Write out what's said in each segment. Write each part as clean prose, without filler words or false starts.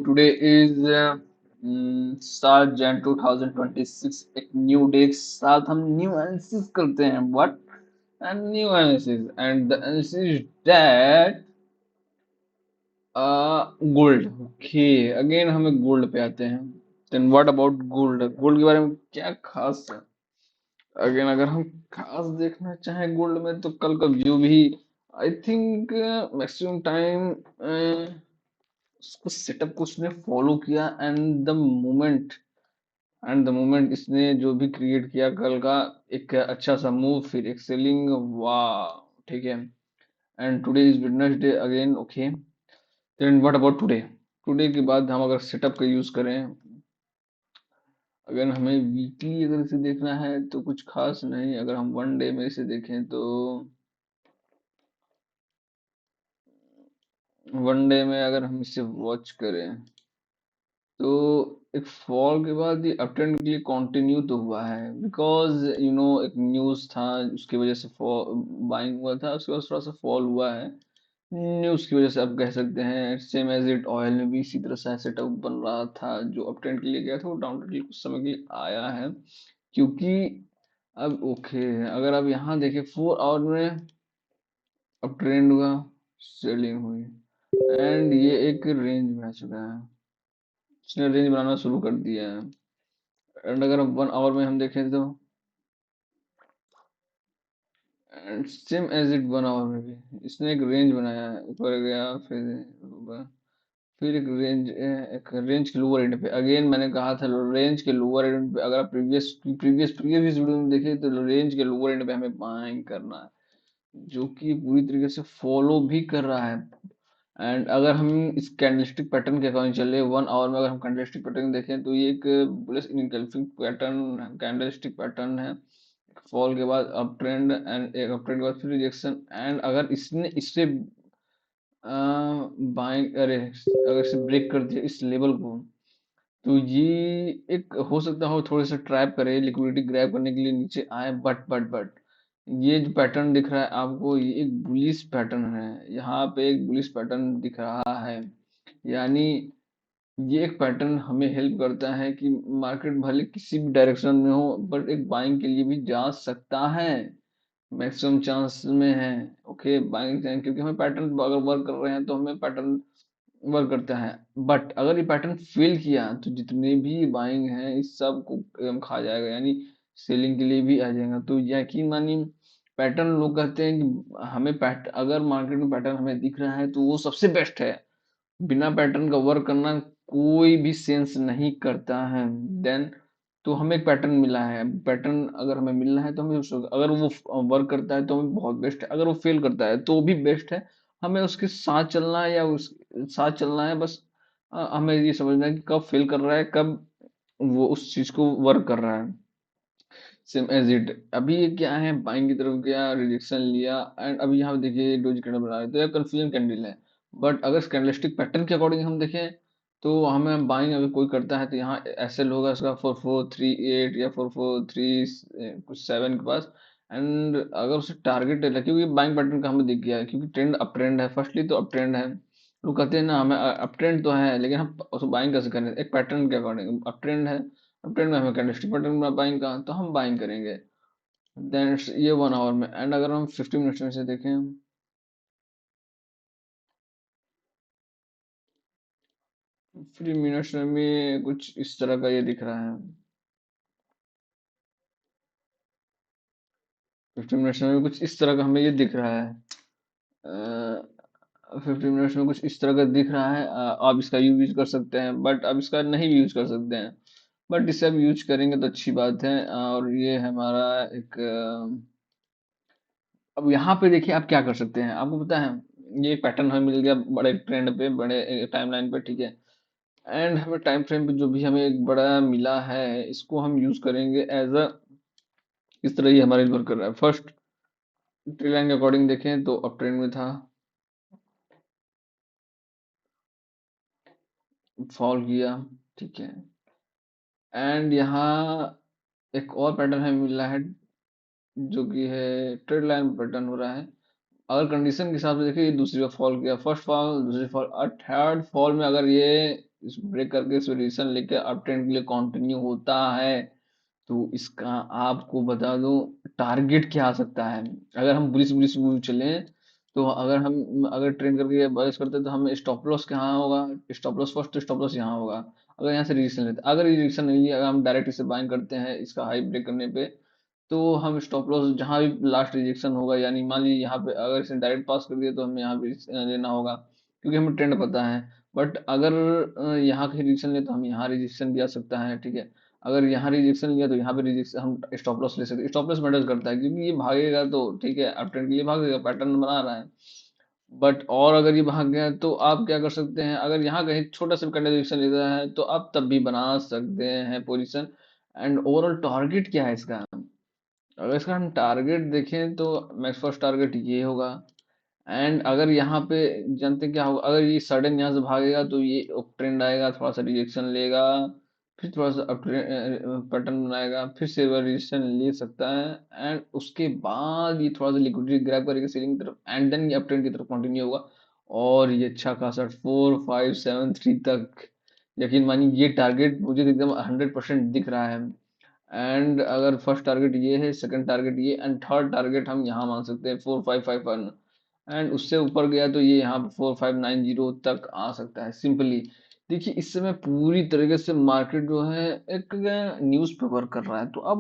today is 7 Jan 2026 एक new day के साथ हम न्यू एनालिसिस करते हैं what and new analysis and the analysis that gold okay again हमें गोल्ड पे आते हैं then what about gold gold के बारे में क्या खास है अगेन अगर हम खास देखना चाहें गोल्ड में तो कल का व्यू भी आई थिंक मैक्सिमम टाइम उसको सेटअप को उसने फॉलो किया एंड द मोमेंट इसने जो भी क्रिएट किया कल का एक अच्छा सा मूव फिर एक सेलिंग वाह ठीक है and today is Wednesday again okay then what about today today के बाद हम अगर सेटअप का यूज करें अगर हमें वीकली अगर इसे देखना है तो कुछ खास नहीं अगर हम वन डे में इसे देखें तो वन डे में अगर हम इसे वॉच करें तो एक फॉल के बाद ये अप ट्रेंड के लिए कंटिन्यू तो हुआ है बिकॉज एक न्यूज़ था उसकी वजह से बाइंग हुआ था उसके बाद थोड़ा सा फॉल हुआ है न्यूज़ की वजह से आप कह सकते हैं सेम एज इट ऑयल में भी इसी तरह से सेटअप बन रहा था जो अप ट्रेंड के लिए गया था वो डाउन ट्रेंड के लिए कुछ समय के लिए आया है क्योंकि अब ओके अगर आप यहाँ देखें 4 आवर में अप ट्रेंड हुआ सेलिंग हुई एंड ये एक रेंज में आ चुका है उसने रेंज बनाना शुरू कर दिया है एंड अगर हम 1 आवर में हम देखें तो and same as it 1 hour में भी इसने एक रेंज बनाया है ऊपर गया फिर एक रेंज के लोअर एंड पे अगेन मैंने कहा था रेंज के लोअर एंड पे अगर आप प्रीवियस वीडियो में देखें तो रेंज के लोअर एंड पे हमें बाइंग करना है जो कि पूरी तरीके से फॉलो भी कर रहा है एंड अगर हम इस कैंडलस्टिक पैटर्न के अकॉर्डिंग चले 1 आवर में अगर हम कैंडलस्टिक पैटर्न देखें तो ये एक बुलिश इनकल्फिंग पैटर्न कैंडलस्टिक पैटर्न है फॉल के बाद अप ट्रेंड एंड एक अप ट्रेंड के बाद फिर रिजेक्शन एंड अगर इसने इससे बाइंग अगर इसे ब्रेक कर दिया इस लेवल को तो ये एक हो सकता हो थोड़े से ट्रैप करे लिक्विडिटी ग्रैब करने के लिए नीचे आए बट ये जो पैटर्न दिख रहा है आपको ये एक बुलिश पैटर्न है यहाँ पे एक बुलिश पैटर्न दिख रहा है यानी ये एक पैटर्न हमें हेल्प करता है कि मार्केट भले किसी भी डायरेक्शन में हो बट एक बाइंग के लिए भी जा सकता है मैक्सिमम चांस में है ओके बाइंग क्योंकि हमें पैटर्न अगर वर्क कर रहे हैं तो हमें पैटर्न वर्क करता है बट अगर ये पैटर्न फेल किया तो जितने भी बाइंग हैं इस सब को एकदम खा जाएगा यानी सेलिंग के लिए भी आ जाएगा तो यकीन मानिए पैटर्न लोग कहते हैं कि हमें अगर मार्केट में पैटर्न हमें दिख रहा है तो वो सबसे बेस्ट है बिना पैटर्न का वर्क करना कोई भी सेंस नहीं करता है देन तो हमें एक पैटर्न मिला है पैटर्न अगर हमें मिलना है तो हमें अगर वो वर्क करता है तो हमें बहुत बेस्ट है अगर वो फेल करता है तो भी बेस्ट है हमें उसके साथ चलना है या उस साथ चलना है बस हमें ये समझना है कि कब फेल कर रहा है कब वो उस चीज को वर्क कर रहा है सेम एज इट अभी ये क्या है बाइंग की तरफ गया रिजेक्शन लिया एंड अभी यहाँ पे देखिए डोज कैंडल बना रहे हैं तो यह कंफ्यूजन कैंडल है बट अगर कैंडलस्टिक पैटर्न के अकॉर्डिंग हम देखें तो हमें बाइंग अगर कोई करता है तो यहाँ एसएल होगा उसका 4438 या 4437 कुछ 7 के पास एंड अगर उसे टारगेट है क्योंकि बाइंग पैटर्न का हमें दिख गया है क्योंकि ट्रेंड अप ट्रेंड है फर्स्टली तो अप ट्रेंड है लोग कहते हैं ना हमें अप ट्रेंड तो है लेकिन हम उसको बाइंग कैसे करें एक पैटर्न के अकॉर्डिंग अप ट्रेंड है अप ट्रेंड में हमें कैंडलस्टिक पैटर्न में बाइंग का तो हम बाइंग करेंगे देन ये 1 आवर में एंड अगर हम 50 मिनट्स में से देखें 50 मिनट्स में भी कुछ इस तरह का ये दिख रहा है 50 मिनट्स में भी कुछ इस तरह का हमें ये दिख रहा है 50 मिनट्स में कुछ इस तरह का दिख रहा है आप इसका यूज कर सकते हैं बट आप इसका नहीं भी यूज कर सकते हैं बट इसे आप यूज करेंगे तो अच्छी बात है और ये हमारा एक अब यहाँ पे देखिए आप क्या कर सकते हैं आपको पता है ये एक पैटर्न हमें मिल गया बड़े ट्रेंड पे बड़े टाइमलाइन पे ठीक है एंड हमें टाइम फ्रेम पे जो भी हमें एक बड़ा मिला है इसको हम यूज करेंगे एज अ इस तरह ये हमारे वर्क कर रहा है फर्स्ट ट्री लाइन के अकॉर्डिंग देखें तो अप ट्रेंड में था फॉल किया ठीक है एंड यहाँ एक और पैटर्न हमें मिल रहा है जो कि है ट्रेड लाइन पैटर्न हो रहा है अगर कंडीशन के हिसाब से देखिए ये दूसरी बार फॉल किया फर्स्ट फॉल दूसरी फॉल और थर्ड फॉल में अगर ये इस ब्रेक करके इस रिएक्शन लेके अप ट्रेंड के लिए कंटिन्यू होता है, तो इसका आपको बता दूं टारगेट क्या आ सकता है। अगर हम बुलिश बुलिश व्यू चले, तो अगर ट्रेंड करके बारिश करते हैं, तो हमें स्टॉप लॉस कहाँ होगा, stop loss first stop loss यहाँ होगा। अगर यहाँ से रिजेक्शन लेते, अगर ये रिजेक्शन नहीं लिया, अगर हम डायरेक्ट इसे बाइंग करते हैं इसका हाई ब्रेक करने पे, तो हम स्टॉप लॉस जहाँ भी लास्ट रिजेक्शन होगा, यानी मान लीजिए यहाँ पे अगर इसे डायरेक्ट पास कर दिया, तो हमें यहाँ पे लेना होगा, क्योंकि हमें ट्रेंड पता है। बट अगर यहाँ के रिजेक्शन ले, तो हम यहाँ रिजेक्शन भी आ सकता है, ठीक है। अगर यहाँ रिजेक्शन लिया, तो यहाँ पे रिजेक्शन हम स्टॉप लॉस ले सकते हैं। स्टॉप लॉस मैटर करता है, क्योंकि ये भागेगा तो ठीक है, अप ट्रेंड के लिए भागेगा, पैटर्न बना रहा है। बट और अगर ये भाग गया, तो आप क्या कर सकते हैं, अगर यहाँ कहीं छोटा सा कंडीशन लेता है, तो आप तब भी बना सकते हैं पोजीशन। एंड ओवरऑल टारगेट क्या है इसका, अगर इसका हम टारगेट देखें, तो मैक्स फर्स्ट टारगेट ये होगा। एंड अगर यहाँ पे जानते हैं क्या होगा, अगर ये सडन यहाँ से भागेगा, तो ये अप ट्रेंड आएगा, थोड़ा सा रिजेक्शन लेगा, फिर थोड़ा सा अप पैटर्न बनाएगा, फिर से रिजेक्शन ले सकता है, एंड उसके बाद ये थोड़ा सा लिक्विडिटी ग्रैब करेगा सेलिंग की तरफ, एंड देन ये अप ट्रेंड की तरफ कंटिन्यू होगा। और ये अच्छा खासा 4 5 7 3 तक, यकीन मानिए ये टारगेट मुझे तो एकदम 100% दिख रहा है। एंड अगर फर्स्ट टारगेट ये है, सेकंड टारगेट ये, एंड थर्ड टारगेट हम यहाँ मान सकते हैं 4 5 5 1। एंड उससे ऊपर गया, तो ये यहाँ 4590 तक आ सकता है सिंपली। देखिए इस समय पूरी तरीके से मार्केट जो है एक न्यूज़ पे वर्क कर रहा है, तो अब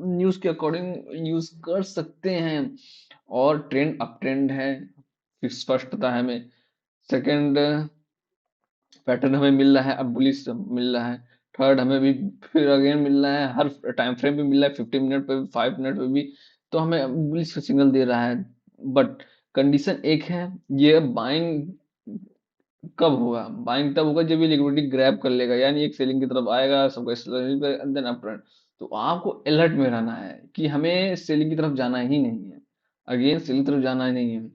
न्यूज़ के अकॉर्डिंग यूज कर सकते हैं। और ट्रेंड अप ट्रेंड है, फिक्स फर्स्ट पता है हमें। सेकंड पैटर्न हमें मिल रहा है, अब बुलिश मिल रहा है। थर्ड हमें भी फिर अगेन मिल रहा है, हर टाइम फ्रेम पे मिल रहा है, 50 मिनट पे भी, 5 मिनट पे भी। तो हमें बुलिश का सिग्नल दे रहा है। बट कंडीशन एक है, ये बाइंग कब होगा, बाइंग तब होगा जब ये लिक्विडिटी ग्रैब कर लेगा, यानी एक सेलिंग की तरफ आएगा, सबका देन अप ट्रेंड। तो आपको अलर्ट में रहना है कि हमें सेलिंग की तरफ जाना ही नहीं है, अगेन सेलिंग की तरफ जाना ही नहीं है।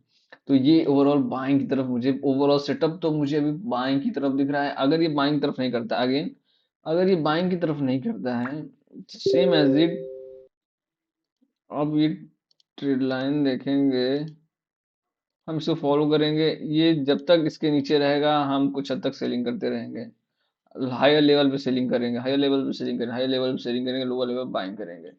तो ये ओवरऑल बाइंग की तरफ, मुझे ओवरऑल सेटअप तो मुझे अभी बाइंग की तरफ दिख रहा है। अगर ये बाइंग की तरफ नहीं करता, अगेन अगर ये बाइंग की तरफ नहीं करता है, सेम एज इट, अब ये ट्रेड लाइन देखेंगे, हम इसको फॉलो करेंगे, ये जब तक इसके नीचे रहेगा, हम कुछ हद तक सेलिंग करते रहेंगे। हायर लेवल पे सेलिंग करेंगे, हायर लेवल पे सेलिंग करेंगे, हायर लेवल पे सेलिंग करेंगे, लोअर लेवल बाइंग करेंगे।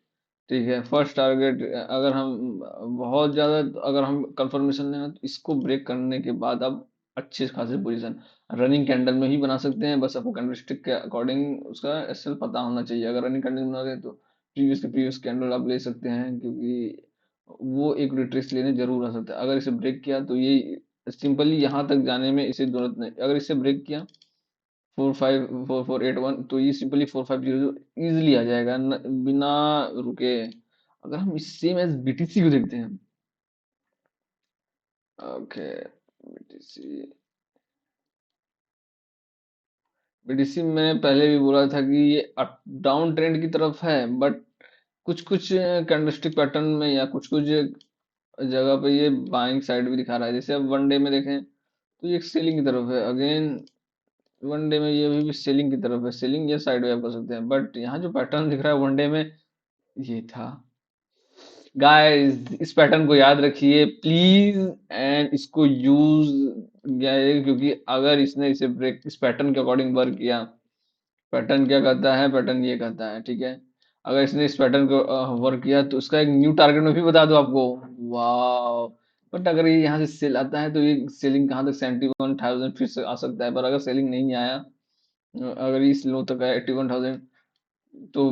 ठीक है, फर्स्ट टारगेट अगर हम बहुत ज़्यादा, अगर हम कंफर्मेशन लेना, तो इसको ब्रेक करने के बाद अब अच्छे खासे पोजीशन रनिंग कैंडल में ही बना सकते हैं। बस आपको कैंडलस्टिक के अकॉर्डिंग उसका एसएल पता होना चाहिए। अगर रनिंग कैंडल बना रहे हैं, तो प्रीवियस कैंडल आप ले सकते हैं, क्योंकि वो एक रिट्रेस लेने जरूर आ सकता है। अगर इसे ब्रेक किया, तो ये सिंपली यहाँ तक जाने में इसे जरूरत नहीं, अगर इसे ब्रेक किया 4 5 4 4 8 1, तो ये सिंपली 4 5 0 इजिली आ जाएगा बिना रुके। अगर हम इस सेम एज बीटीसी को देखते हैं, ओके, बीटीसी, बीटीसी मैंने पहले भी बोला था कि ये डाउन ट्रेंड की तरफ है, बट कुछ कुछ कैंडलस्टिक पैटर्न में या कुछ कुछ जगह पे ये बाइंग साइड भी दिखा रहा है। जैसे अब वन डे में देखें, तो ये एक सेलिंग की तरफ है, अगेन वन डे में ये अभी भी सेलिंग की तरफ है, सेलिंग या साइड वेव कर सकते हैं। बट यहाँ जो पैटर्न दिख रहा है वन डे में, ये था। गाइस इस पैटर्न को याद रखिए प्लीज, एंड इसको यूज, क्योंकि अगर इसने इसे ब्रेक इस पैटर्न के अकॉर्डिंग वर्क किया, पैटर्न क्या कहता है, पैटर्न ये कहता है, ठीक है। अगर इसने इस पैटर्न को वर्क किया, तो उसका एक न्यू टारगेट में भी बता दो आपको। वाह। बट अगर ये यहाँ से सेल आता है, तो ये सेलिंग कहाँ तक, 71,000 फिर से आ सकता है। पर अगर सेलिंग नहीं आया, अगर इस लो तक है 81,000, तो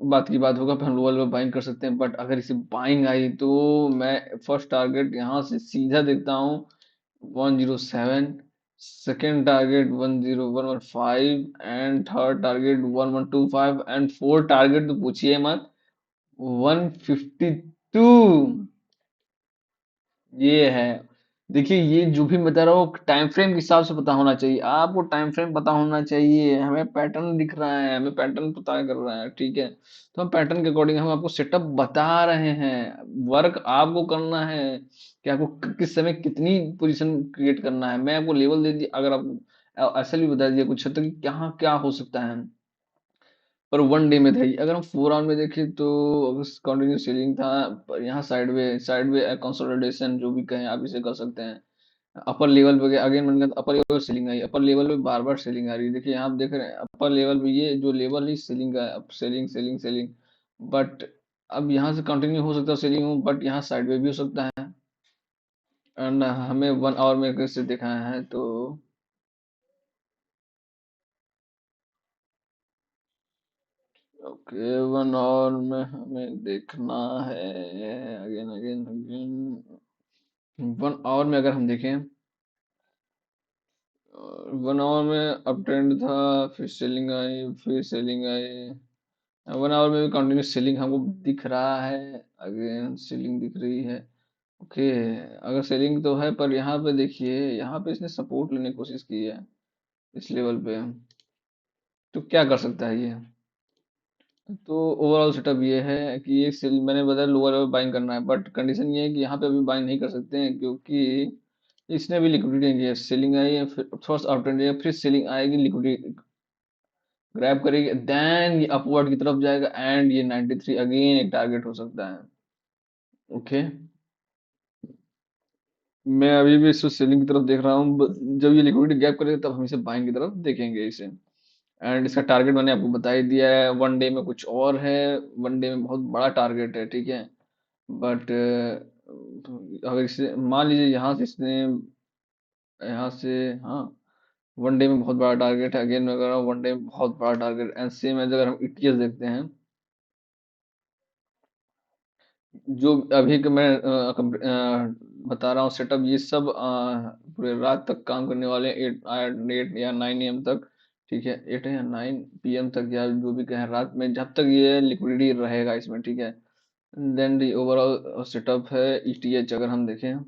बात की बात होगा, फिर हम लोअर लेवल बाइंग कर सकते हैं। बट अगर इसे बाइंग आई, तो मैं फर्स्ट टारगेट यहाँ से सीधा देखता हूँ 107, second target 10115, and third target 1125, and fourth target तो पूछिए मत, 152। ये है। देखिए ये जो भी बता रहा हूँ, टाइम फ्रेम के हिसाब से पता होना चाहिए, आपको टाइम फ्रेम पता होना चाहिए। हमें पैटर्न दिख रहा है, हमें पैटर्न पता कर रहा है, ठीक है। तो हम पैटर्न के अकॉर्डिंग हम आपको सेटअप बता रहे हैं, वर्क आपको करना है कि आपको किस समय कितनी पोजीशन क्रिएट करना है। मैं आपको लेवल दे दिया, अगर आप ऐसा भी बता दिया कुछ हद तक कि क्या क्या हो सकता है। पर वन डे में था ही। अगर हम 4 आवर में देखें, तो कंटिन्यू सेलिंग था, पर यहाँ साइड वे कंसोलिडेशन जो भी कहें आप इसे कर सकते हैं। अपर लेवल पे गया अगेन, मैंने कहा अपर लेवल सेलिंग आई, अपर लेवल पे बार बार सेलिंग आ रही है। देखिए यहाँ आप देख रहे हैं अपर लेवल पे ये जो लेवल है सेलिंग का, अब सेलिंग सेलिंग सेलिंग, बट अब यहाँ से कंटिन्यू हो सकता है सेलिंग हो, बट यहाँ साइड में भी हो सकता है। एंड हमें 1 आवर में कैसे दिखाया है तो ओके, 1 आवर में हमें देखना है, अगेन अगेन अगेन 1 आवर में अगर हम देखें, 1 आवर में अप ट्रेंड था, फिर सेलिंग आई, फिर सेलिंग आई, 1 आवर में भी कंटिन्यूस सेलिंग हमको दिख रहा है, अगेन सेलिंग दिख रही है। ओके, अगर सेलिंग तो है, पर यहाँ पे देखिए यहाँ पे इसने सपोर्ट लेने की कोशिश की है इस लेवल पे, तो क्या कर सकता है ये? तो ओवरऑल सेटअप ये है कि ये सेल मैंने बताया लोअर लेवल बाइंग करना है, बट कंडीशन ये है कि यहाँ पे अभी बाइंग नहीं कर सकते हैं, क्योंकि इसने भी लिक्विडिटी नहीं दिया, सेलिंग आई है, फिर थोड़ा सा अप ट्रेंड है, फिर सेलिंग आएगी, लिक्विडिटी ग्रैब करेगी, देन ये अपवर्ड की तरफ जाएगा, एंड ये 93 अगेन एक टारगेट हो सकता है। ओके, मैं अभी भी इसको सेलिंग की तरफ देख रहा हूँ, जब ये लिक्विडिटी गैप करेगा तब हम इसे बाइंग की तरफ देखेंगे इसे। एंड इसका टारगेट मैंने आपको बता ही दिया है, 1 डे में कुछ और है, 1 डे में बहुत बड़ा टारगेट है, ठीक है। बट अगर इसे मान लीजिए यहाँ से इसने, यहाँ से, हाँ, 1 डे में बहुत बड़ा टारगेट है, अगेन मैं कर रहा हूँ 1 डे में बहुत बड़ा टारगेट, एंड सेम एज अगर हम ईटीएस देखते हैं, जो अभी के मैं बता रहा हूँ सेटअप, ये सब पूरे रात तक काम करने वाले, 8 या 9 AM तक, ठीक है, 8 या 9 PM तक, या जो भी कहें, रात में जब तक ये लिक्विडिटी रहेगा इसमें, ठीक है। देन दी ओवरऑल सेटअप है ईटीएच, अगर हम देखें,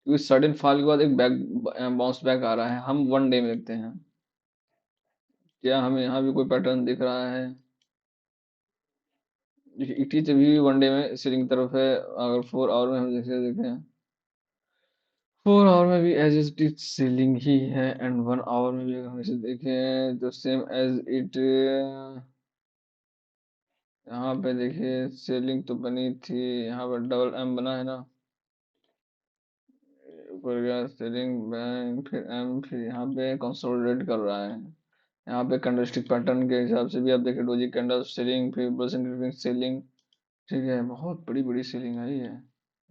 क्योंकि सडन फॉल के बाद एक बैक बाउंस बैक आ रहा है, हम 1 डे में देखते हैं, क्या हमें यहाँ भी कोई पैटर्न दिख रहा है? ईटीएच भी 1 डे में सेलिंग तरफ है, अगर 4 आवर में हम जैसे देखें, 4 आवर में भी एज इट इज सेलिंग ही है, एंड 1 आवर में भी अगर हम इसे देखें तो सेम एज इट, यहाँ पे देखिए सेलिंग तो बनी थी, यहाँ पर डबल एम बना है ना, ऊपर गया सेलिंग बैंक, फिर एम, फिर यहाँ पे कंसोलिडेट कर रहा है। यहाँ पे कैंडलस्टिक पैटर्न के हिसाब से भी आप देखें, डोजी कैंडल सेलिंग, फिर परसेंट सेलिंग, ठीक है, बहुत बड़ी बड़ी सेलिंग आई है,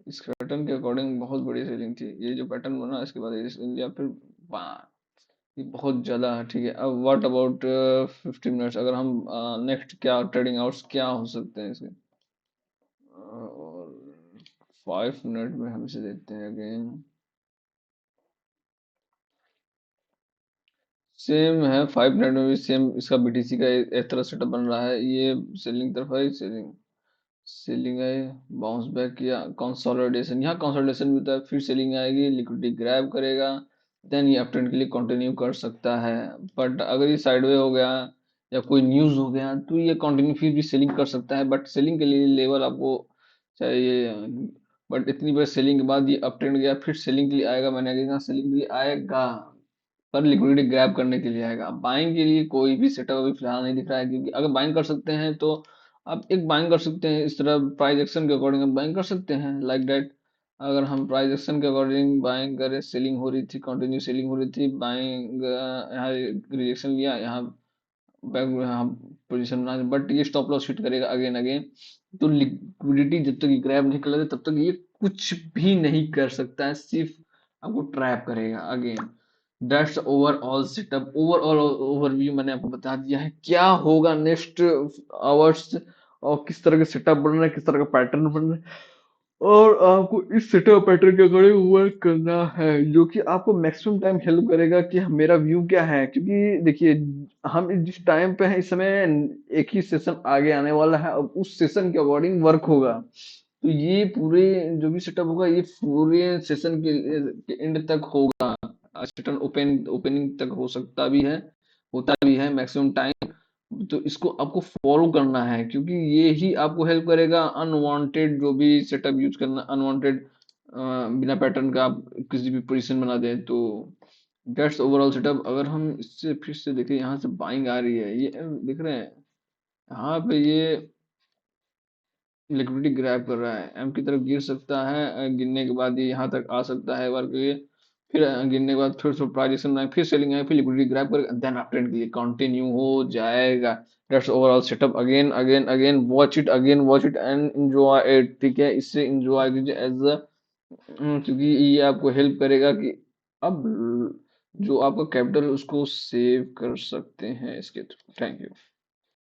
इस पैटर्न के अकॉर्डिंग बहुत बड़ी सेलिंग थी, ये जो पैटर्न बना इसके बाद या फिर वाह, ये बहुत ज़्यादा है, ठीक है। अब व्हाट अबाउट 50 मिनट्स, अगर हम नेक्स्ट क्या ट्रेडिंग आवर्स क्या हो सकते हैं इसके, और 5 मिनट में हम इसे देखते हैं अगेन, सेम है, 5 मिनट में भी सेम इसका बीटीसी का एक तरह सेटअप बन रहा है, ये सेलिंग तरफ है, सेलिंग सेलिंग है, बाउंस बैक किया, कंसोलिडेशन, यहाँ कंसोलिडेशन भी होता है, फिर सेलिंग आएगी, लिक्विडिटी ग्रैब करेगा, देन ये अपट्रेंड के लिए कंटिन्यू कर सकता है। बट अगर ये साइडवे हो गया या कोई न्यूज़ हो गया तो ये कंटिन्यू फिर भी सेलिंग कर सकता है, बट सेलिंग के लिए लेवल आपको चाहिए, बट इतनी बार सेलिंग के बाद ये अपट्रेंड गया, फिर सेलिंग के लिए आएगा, मैंने आगे कहा सेलिंग के लिए आएगा, पर लिक्विडिटी ग्रैब करने के लिए आएगा। बाइंग के लिए कोई भी सेटअप अभी फिलहाल नहीं दिख रहा है, क्योंकि अगर बाइंग कर सकते हैं तो आप एक बाइंग कर सकते हैं, इस तरह प्राइस एक्शन के अकॉर्डिंग हम बाइंग कर सकते हैं, लाइक दैट। अगर हम प्राइस एक्शन के अकॉर्डिंग बाइंग करें, सेलिंग हो रही थी, कंटिन्यू सेलिंग हो रही थी, बाइंग यहाँ रिएक्शन लिया, यहाँ बैक, यहाँ पोजीशन बना, बट ये स्टॉप लॉस हिट करेगा अगेन अगेन, तो लिक्विडिटी जब तक ये ग्रैब नहीं कर लेता तब तक ये कुछ भी नहीं कर सकता है, सिर्फ आपको ट्रैप करेगा again. That's overall setup, overall overview मैंने आपको बता दिया है क्या होगा नेक्स्ट आवर्स, और किस तरह का सेटअप बन रहा है, किस तरह का पैटर्न बन रहा है, और आपको इस सेटअप पैटर्न के अकॉर्डिंग वर्क करना है, जो कि आपको मैक्सिमम टाइम हेल्प करेगा कि मेरा व्यू क्या है, क्योंकि देखिए हम जिस टाइम पे हैं इस समय, एक ही सेशन आगे आने वाला है, अब उस सेशन के अकॉर्डिंग वर्क होगा, तो ये पूरे जो भी सेटअप होगा ये पूरे सेशन के एंड तक होगा, सेशन ओपनिंग तक हो सकता भी है, होता भी है मैक्सिमम टाइम, तो इसको आपको फॉलो करना है, क्योंकि ये ही आपको हेल्प करेगा अनवांटेड जो भी सेटअप यूज करना, अनवांटेड बिना पैटर्न का आप किसी भी पोजीशन बना दें, तो दैट्स ओवरऑल सेटअप। अगर हम इससे फिर से देखें, यहाँ से बाइंग आ रही है, ये देख रहे हैं यहाँ पे, ये लिक्विडिटी ग्रैब कर रहा है, एम की तरफ गिर सकता है, गिरने के बाद ये यहाँ तक आ सकता है बार के लिए, फिर गिरने के बाद फिर प्राइजेशन में फिर सेलिंग है, फिर लिक्विडिटी ग्रैब कर, देन आफ्टर के लिए कंटिन्यू हो जाएगा। That's overall setup, again again again watch it and enjoy it, ठीक है, इससे एंजॉय कीजिए एज अ, क्योंकि ये आपको हेल्प करेगा कि अब जो आपका कैपिटल उसको सेव कर सकते हैं इसके थ्रू। Thank you.